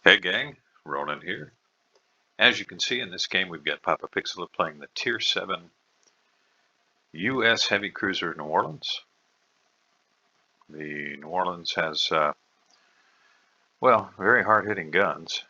Hey gang, Ronan here. As you can see in this game, we've got Papa Pixel playing the Tier 7 U.S. Heavy Cruiser New Orleans. The New Orleans has, very hard-hitting guns.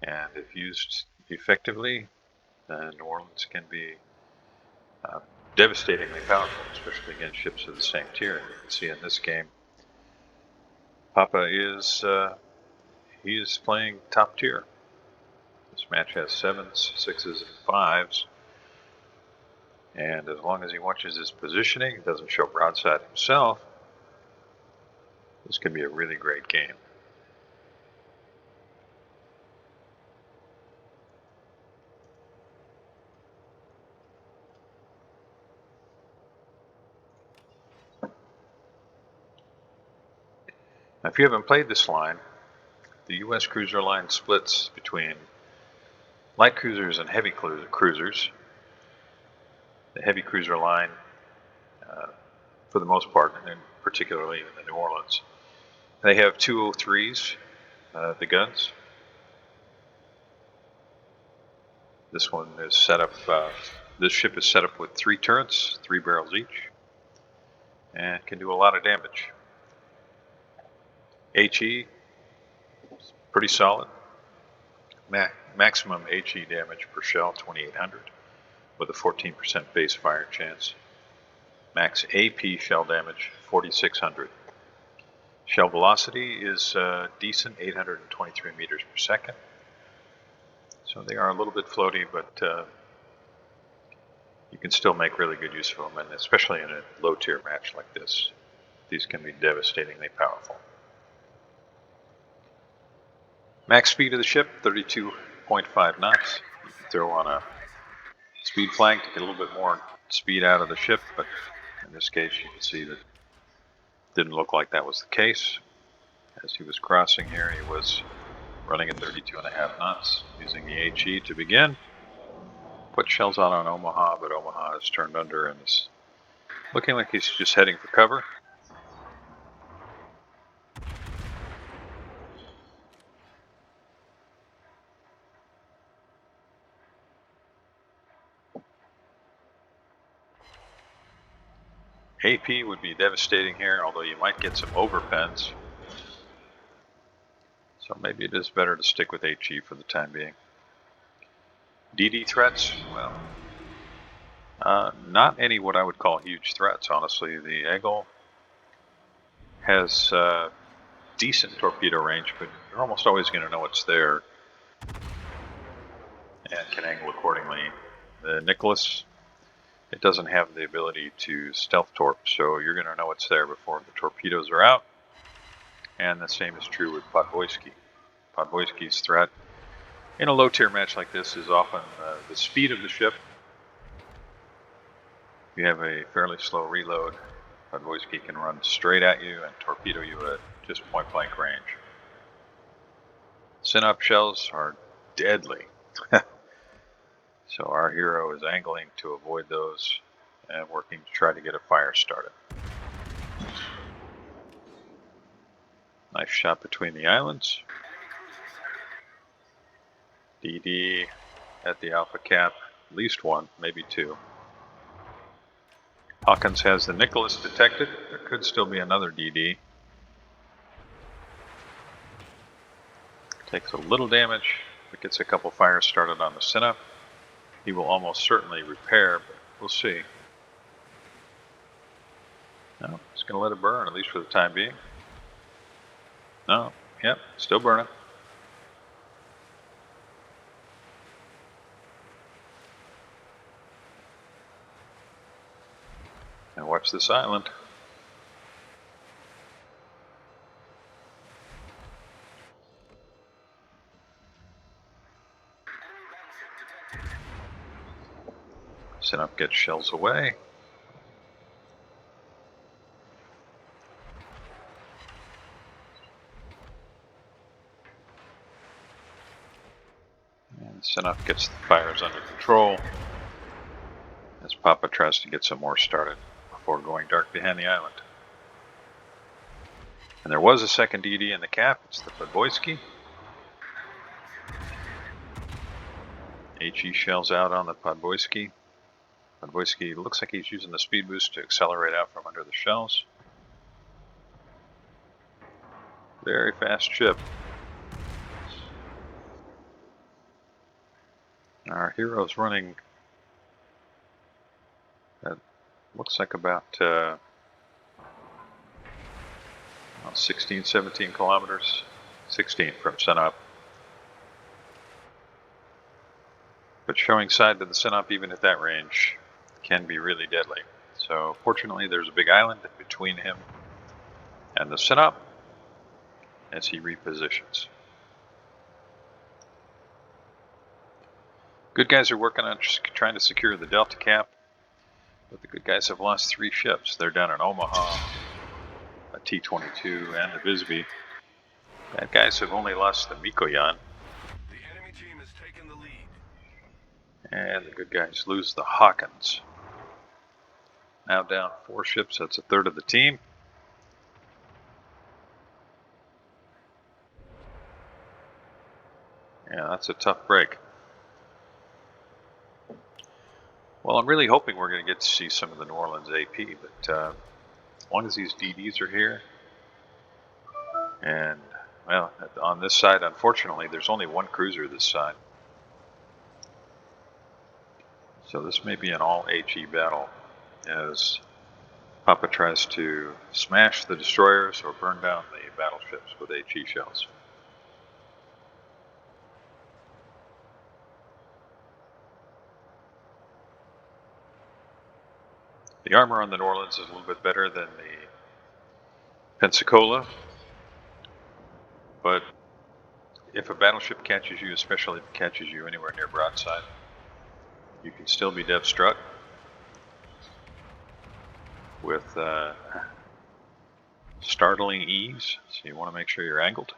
And if used effectively, the New Orleans can be devastatingly powerful, especially against ships of the same tier. And you can see in this game, Papa is he is playing top tier. This match has 7s, 6s, and 5s. And as long as he watches his positioning, doesn't show broadside himself, this could be a really great game. Now, if you haven't played this line, the U.S. cruiser line splits between light cruisers and heavy cruisers. The heavy cruiser line, for the most part, and particularly in the New Orleans, they have 203s, the guns. This one is set up, this ship is set up with 3 turrets, 3 barrels each, and can do a lot of damage. HE is pretty solid. Maximum HE damage per shell, 2,800, with a 14% base fire chance. Max AP shell damage, 4,600. Shell velocity is decent, 823 meters per second. So they are a little bit floaty, but you can still make really good use of them, and especially in a low-tier match like this, these can be devastatingly powerful. Max speed of the ship, 32.5 knots. You can throw on a speed flank to get a little bit more speed out of the ship, but in this case you can see that it didn't look like that was the case. As he was crossing here, he was running at 32.5 knots, using the HE to begin. Put shells out on Omaha, but Omaha is turned under and is looking like he's just heading for cover. AP would be devastating here, although you might get some overpens. So maybe it is better to stick with HE for the time being. DD threats, well, not any what I would call huge threats, honestly. The Eagle has decent torpedo range, but you're almost always going to know it's there and can angle accordingly. The Nicholas, it doesn't have the ability to stealth torp, so you're going to know it's there before the torpedoes are out. And the same is true with Podvoisky. Podvoisky's threat in a low-tier match like this is often the speed of the ship. If you have a fairly slow reload, Podvoisky can run straight at you and torpedo you at just point-blank range. Syn-up shells are deadly. So our hero is angling to avoid those and working to try to get a fire started. Nice shot between the islands. DD at the alpha cap, at least 1, maybe 2. Hawkins has the Nicholas detected. There could still be another DD. Takes a little damage, but gets a couple fires started on the Syn-up. He will almost certainly repair, but we'll see. No, he's going to let it burn, at least for the time being. No, yep, still burning. And watch this island. Syn-up gets shells away. And Syn-up gets the fires under control as Papa tries to get some more started before going dark behind the island. And there was a second DD in the cap. It's the Podboyski. HE shells out on the Podboyski. Podboyski looks like he's using the speed boost to accelerate out from under the shells. Very fast ship. Our hero's running, that looks like about 16, 17 kilometers. 16 from sunup. But showing side to the sunup, even at that range, can be really deadly. So fortunately, there's a big island between him and the sunup as he repositions. Good guys are working on trying to secure the Delta cap, but the good guys have lost 3 ships. They're down in Omaha, a T-22, and the Visby. Bad guys have only lost the Mikoyan. The enemy team has taken the lead. And the good guys lose the Hawkins. Now down 4 ships, that's a third of the team. Yeah, that's a tough break. Well, I'm really hoping we're going to get to see some of the New Orleans AP, but as long as these DDs are here, and, well, on this side, unfortunately, there's only 1 cruiser this side. So this may be an all-HE battle as Papa tries to smash the destroyers or burn down the battleships with HE shells. The armor on the New Orleans is a little bit better than the Pensacola, but if a battleship catches you, especially if it catches you anywhere near broadside, you can still be dev struck with startling ease, so you want to make sure you're angled.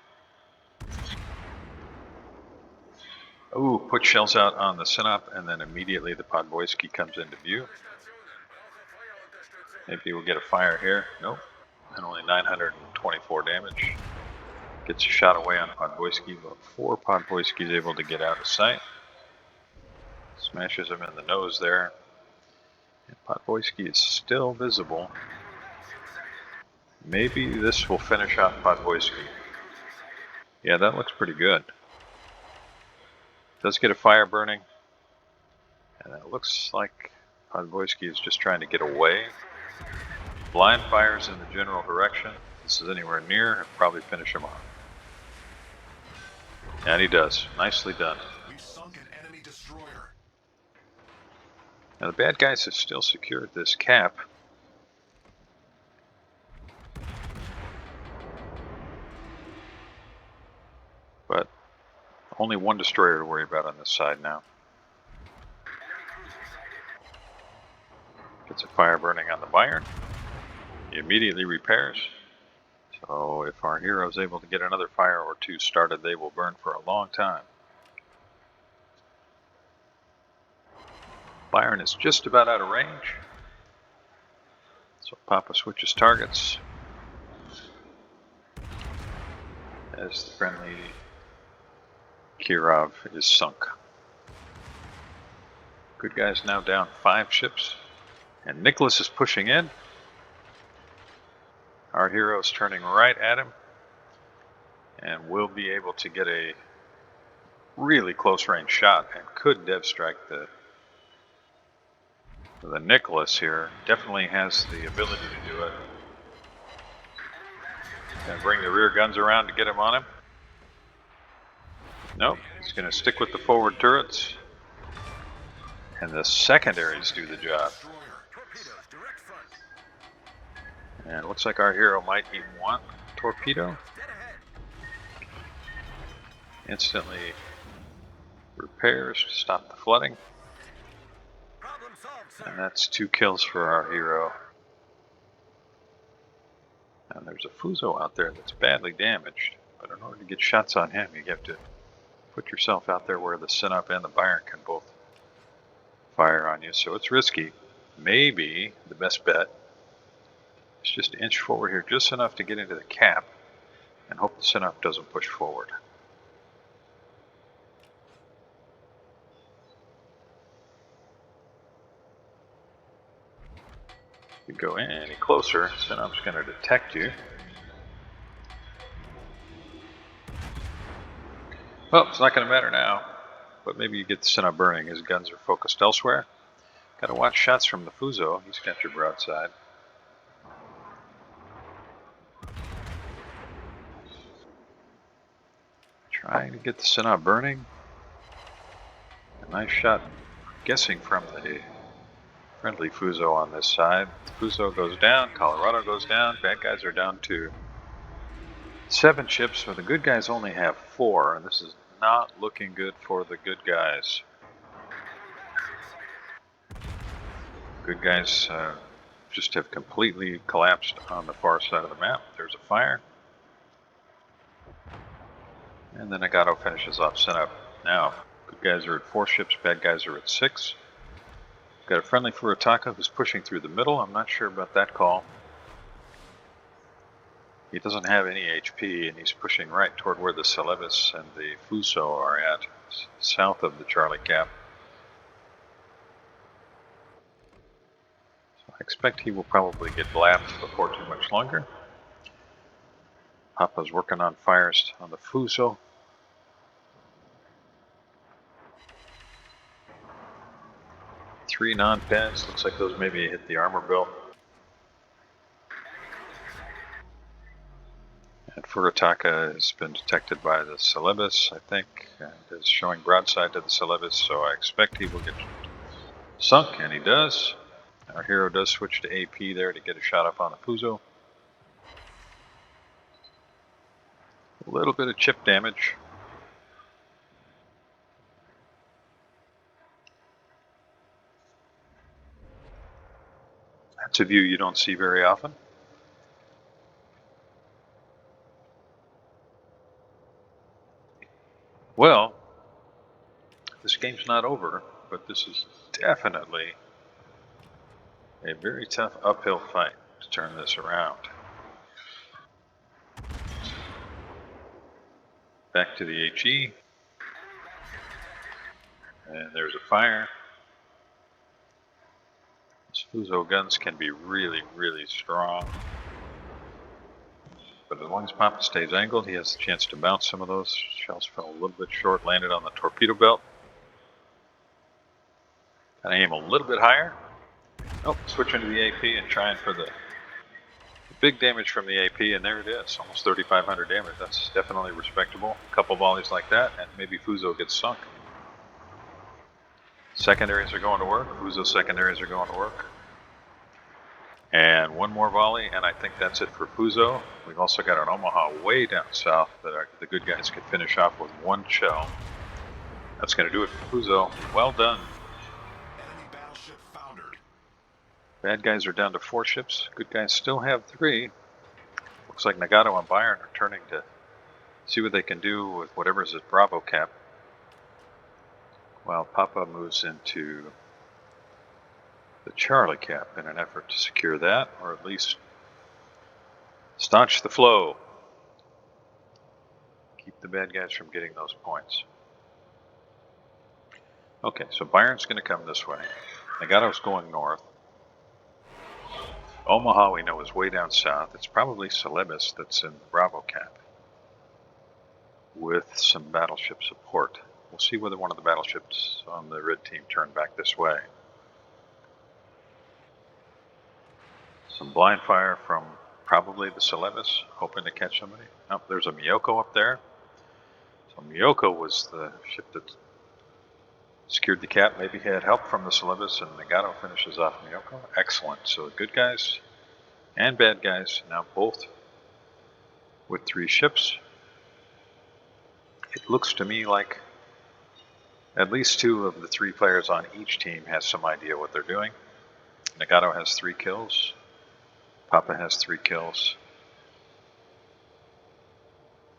Oh, put shells out on the sunup, and then immediately the Podboyski comes into view. Maybe we'll get a fire here. Nope, and only 924 damage. Gets a shot away on Podboyski, but 4 Podboyskis able to get out of sight. Smashes him in the nose there. And Podboyski is still visible. Maybe this will finish out Podboyski. Yeah, that looks pretty good. Does get a fire burning. And it looks like Podboyski is just trying to get away. Blind fires in the general direction. If this is anywhere near, it'll probably finish him off. And he does. Nicely done. We've sunk an enemy destroyer. Now the bad guys have still secured this cap. But only 1 destroyer to worry about on this side now. Gets a fire burning on the Bayern. He immediately repairs. So if our hero is able to get another fire or 2 started, they will burn for a long time. Bayern is just about out of range. So Papa switches targets. As the friendly Kirov is sunk. Good guys now down 5 ships. And Nicholas is pushing in. Our hero is turning right at him. And will be able to get a really close range shot and could dev strike the Nicholas here. Definitely has the ability to do it. Gonna bring the rear guns around to get him on him. Nope, he's gonna stick with the forward turrets. And the secondaries do the job. And it looks like our hero might even want torpedo. Instantly repairs to stop the flooding. And that's 2 kills for our hero. And there's a Fuso out there that's badly damaged. But in order to get shots on him, you have to put yourself out there where the Sunup and the Bayern can both fire on you. So it's risky. Maybe the best bet Let's just inch forward here just enough to get into the cap and hope the Sinop doesn't push forward. If you go any closer, Sinop's going to detect you. Well, it's not going to matter now, but maybe you get the Sinop burning. His guns are focused elsewhere. Got to watch shots from the Fuso. He's got your broadside. Trying to get the Sinop burning. A nice shot, guessing from the friendly Fuso on this side. The Fuso goes down, Colorado goes down, bad guys are down to 7 ships, but the good guys only have 4, and this is not looking good for the good guys. Good guys just have completely collapsed on the far side of the map. There's a fire. And then Nagato finishes off Sinop. Now, good guys are at 4 ships, bad guys are at 6. Got a friendly Furitaka who's pushing through the middle. I'm not sure about that call. He doesn't have any HP, and he's pushing right toward where the Celebes and the Fuso are at, south of the Charlie Cap. So I expect he will probably get blapped before too much longer. Papa's working on fires on the Fuso. Three non-pads. Looks like those maybe hit the armor belt. And Furitaka has been detected by the Celebes, I think, and is showing broadside to the Celebes, so I expect he will get sunk, and he does. Our hero does switch to AP there to get a shot up on the Fuso. A little bit of chip damage. That's a view you don't see very often. Well, this game's not over, but this is definitely a very tough uphill fight to turn this around. Back to the HE. And there's a fire. These Fuso guns can be really, really strong. But as long as Papa stays angled, he has the chance to bounce some of those. Shells fell a little bit short, landed on the torpedo belt. Gotta aim a little bit higher. Oh, switching to the AP and trying for the big damage from the AP, and there it is, almost 3,500 damage. That's definitely respectable. A couple volleys like that, and maybe Fuso gets sunk. Secondaries are going to work. Fuso secondaries are going to work. And one more volley, and I think that's it for Fuso. We've also got an Omaha way down south that the good guys could finish off with 1 shell. That's going to do it for Fuso. Well done. Enemy battleship foundered. Bad guys are down to 4 ships. Good guys still have 3. Looks like Nagato and Byron are turning to see what they can do with whatever's at Bravo Cap, while Papa moves into the Charlie Cap in an effort to secure that, or at least staunch the flow. Keep the bad guys from getting those points. Okay, so Byron's going to come this way. Nagato's going north. Omaha, we know, is way down south. It's probably Celebes that's in the Bravo Cap with some battleship support. We'll see whether one of the battleships on the red team turn back this way. Some blind fire from probably the Celebes, hoping to catch somebody. Oh, there's a Miyoko up there. So Miyoko was the ship that secured the cap. Maybe he had help from the Celebes, and Nagato finishes off Miyoko. Excellent. So good guys and bad guys now both with 3 ships. It looks to me like at least 2 of the 3 players on each team has some idea what they're doing. Nagato has 3 kills. Papa has 3 kills.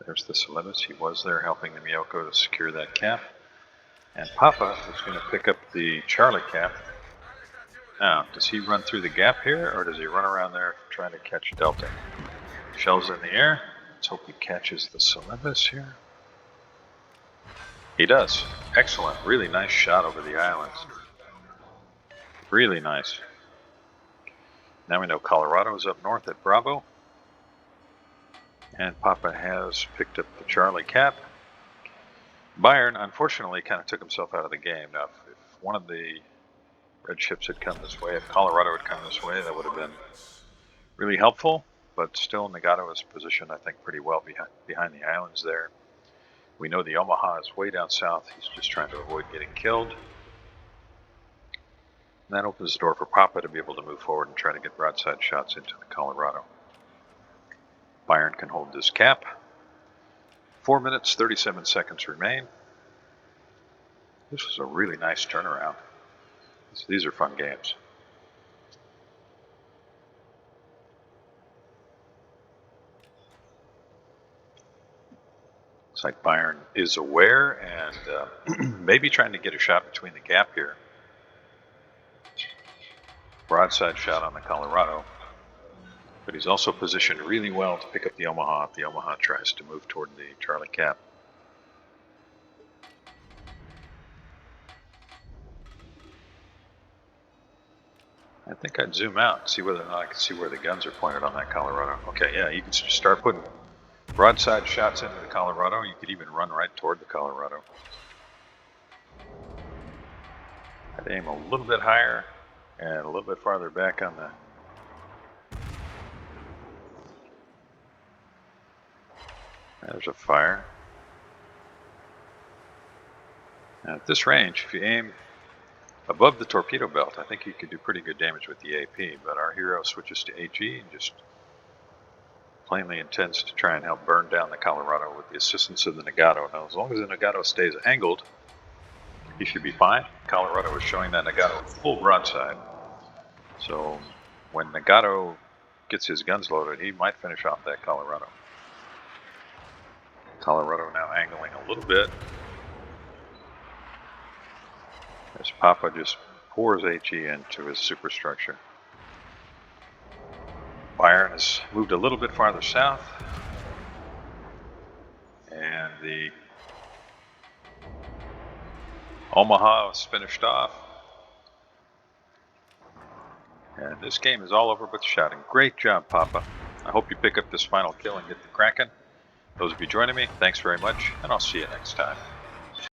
There's the Celebes. He was there helping the Miyoko to secure that cap. And Papa is going to pick up the Charlie Cap Now, does he run through the gap here, or does he run around there trying to catch Delta? Shells in the air. Let's hope he catches the Celebes here. He does. Excellent. Really nice shot over the islands. Really nice. Now we know Colorado is up north at Bravo. And Papa has picked up the Charlie Cap. Bayern, unfortunately, kind of took himself out of the game. Now, if one of the red ships had come this way, if Colorado had come this way, that would have been really helpful. But still, Nagato is positioned, I think, pretty well behind the islands there. We know the Omaha is way down south. He's just trying to avoid getting killed. And that opens the door for Papa to be able to move forward and try to get broadside shots into the Colorado. Bayern can hold this cap. 4 minutes, 37 seconds remain. This was a really nice turnaround. These are fun games. Looks like Bayern is aware and maybe trying to get a shot between the gap here. Broadside shot on the Colorado. But he's also positioned really well to pick up the Omaha if the Omaha tries to move toward the Charlie Cap. I think I'd zoom out and see whether or not I can see where the guns are pointed on that Colorado. Okay, yeah, you can start putting broadside shots into the Colorado. You could even run right toward the Colorado. I'd aim a little bit higher and a little bit farther back on the... There's a fire. Now at this range, if you aim above the torpedo belt, I think you could do pretty good damage with the AP, but our hero switches to AG and just plainly intends to try and help burn down the Colorado with the assistance of the Nagato. Now, as long as the Nagato stays angled, he should be fine. Colorado is showing that Nagato full broadside. So when Nagato gets his guns loaded, he might finish off that Colorado. Colorado now angling a little bit. As Papa just pours HE into his superstructure. Bayern has moved a little bit farther south. And the Omaha is finished off. And this game is all over but the shouting. Great job, Papa. I hope you pick up this final kill and get the Kraken. Those of you joining me, thanks very much, and I'll see you next time.